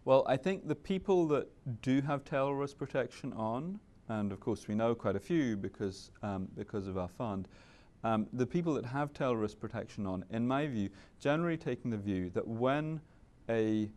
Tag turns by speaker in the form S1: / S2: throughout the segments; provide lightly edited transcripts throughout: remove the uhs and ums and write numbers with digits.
S1: Well, I think the people that do have tail risk protection on, and of course we know quite a few because of our fund, the people that have tail risk protection on, in my view, generally taking the view that when a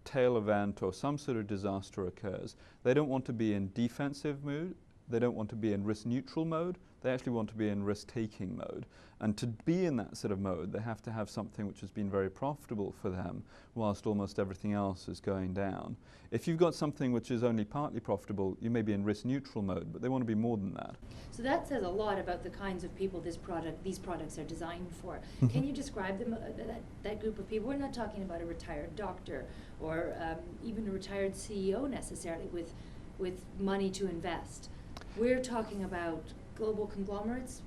S1: tail event or some sort of disaster occurs, they don't want to be in defensive mood, they don't want to be in risk neutral mode, they actually want to be in risk taking mode. And to be in that sort of mode, they have to have something which has been very profitable for them whilst almost everything else is going down. If you've got something which is only partly profitable, you may be in risk neutral mode, but they want to be more than that.
S2: So that says a lot about the kinds of people these products are designed for. Can you describe them, that group of people? We're not talking about a retired doctor or even a retired CEO necessarily with money to invest. We're talking about global conglomerates.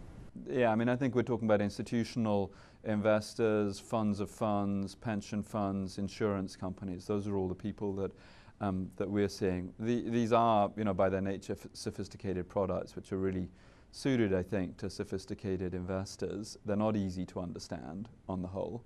S1: Yeah, I mean, I think we're talking about institutional investors, funds of funds, pension funds, insurance companies. Those are all the people that that we're seeing. These are, you know, by their nature, sophisticated products, which are really suited, I think, to sophisticated investors. They're not easy to understand on the whole.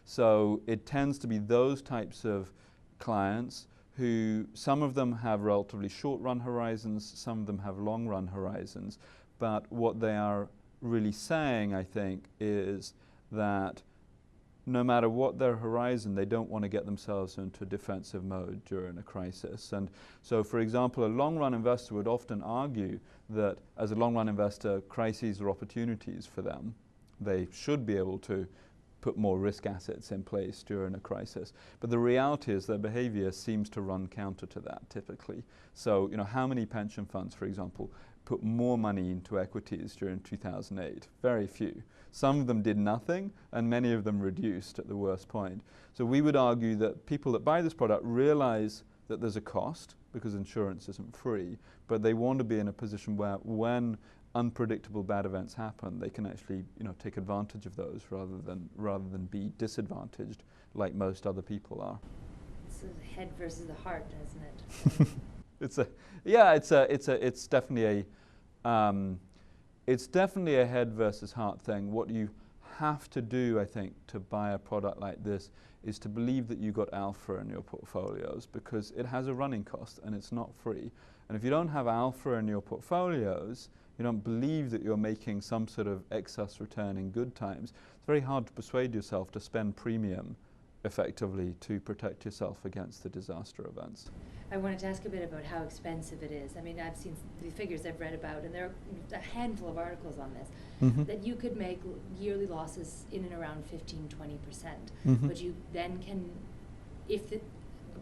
S1: So it tends to be those types of clients who, some of them have relatively short run horizons, some of them have long run horizons. But what they are really saying, I think, is that no matter what their horizon, they don't want to get themselves into defensive mode during a crisis. And so, for example, a long-run investor would often argue that as a long-run investor, crises are opportunities for them. They should be able to put more risk assets in place during a crisis. But the reality is their behavior seems to run counter to that typically. So, you know, how many pension funds, for example, put more money into equities during 2008? Very few. Some of them did nothing, and many of them reduced at the worst point. So we would argue that people that buy this product realize that there's a cost, because insurance isn't free, but they want to be in a position where when unpredictable bad events happen, they can actually, you know, take advantage of those rather than be disadvantaged like most other people are.
S2: It's the head versus the heart, isn't it?
S1: It's definitely a head versus heart thing. What you have to do, I think, to buy a product like this is to believe that you've got alpha in your portfolios, because it has a running cost and it's not free. And if you don't have alpha in your portfolios, you don't believe that you're making some sort of excess return in good times, it's very hard to persuade yourself to spend premium effectively to protect yourself against the disaster events.
S2: I wanted to ask a bit about how expensive it is. I mean, I've seen the figures I've read about, and there are a handful of articles on this, that you could make yearly losses in and around 15–20%. But you then can, if the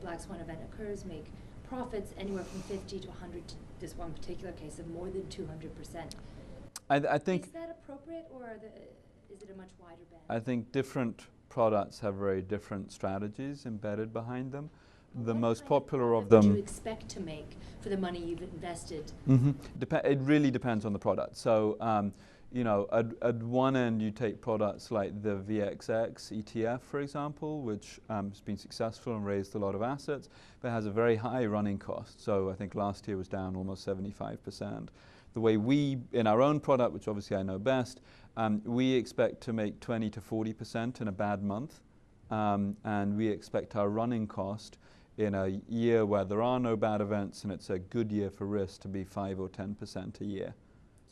S2: black swan event occurs, make profits anywhere from 50 to 100, to this one particular case of more than 200%.
S1: I think.
S2: Is that appropriate, or is it a much wider band?
S1: I think different products have very different strategies embedded behind them. The most popular of them.
S2: What do you expect to make for the money you've invested?
S1: It really depends on the product. So, you know, at one end you take products like the VXX ETF, for example, which has been successful and raised a lot of assets, but has a very high running cost. So I think last year was down almost 75%. The way we, in our own product, which obviously I know best, we expect to make 20 to 40% in a bad month, and we expect our running cost in a year where there are no bad events and it's a good year for risk to be 5 or 10% a year.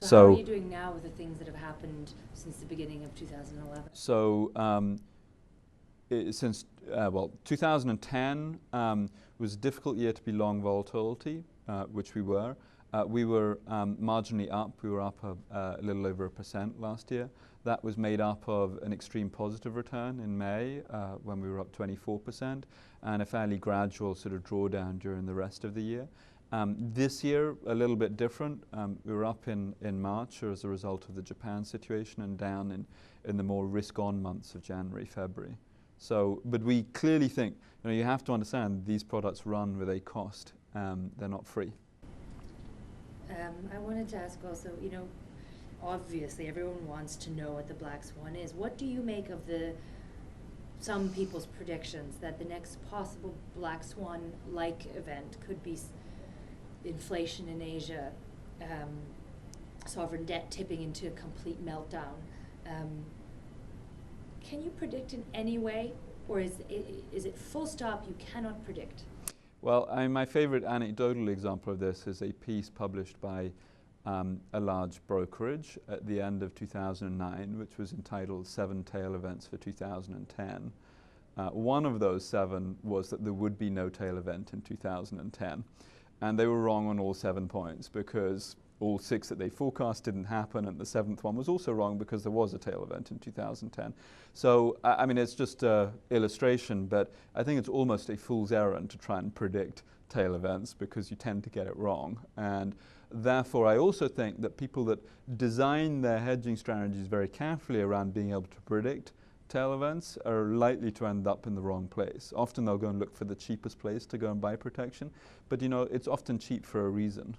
S2: So how are you doing now with the things that have happened since the beginning of 2011?
S1: So since 2010 was a difficult year to be long volatility, which we were. We were marginally up. We were up a little over 1% last year. That was made up of an extreme positive return in May when we were up 24%, and a fairly gradual sort of drawdown during the rest of the year. This year, a little bit different. We were up in March as a result of the Japan situation, and down in the more risk-on months of January, February. So, but we clearly think, you know, you have to understand these products run with a cost. They're not free.
S2: I wanted to ask also, you know, obviously everyone wants to know what the black swan is. What do you make of some people's predictions that the next possible black swan-like event could be inflation in Asia, sovereign debt tipping into a complete meltdown? Can you predict in any way Or is it full stop, you cannot predict?
S1: Well, my favorite anecdotal example of this is a piece published by a large brokerage at the end of 2009, which was entitled 7 Tail Events for 2010. One of those 7 was that there would be no tail event in 2010. And they were wrong on all 7 points, because all 6 that they forecast didn't happen, and the 7th one was also wrong because there was a tail event in 2010. So, I mean, it's just an illustration, but I think it's almost a fool's errand to try and predict tail events, because you tend to get it wrong. And therefore, I also think that people that design their hedging strategies very carefully around being able to predict tail events are likely to end up in the wrong place. Often they'll go and look for the cheapest place to go and buy protection, but you know, it's often cheap for a reason.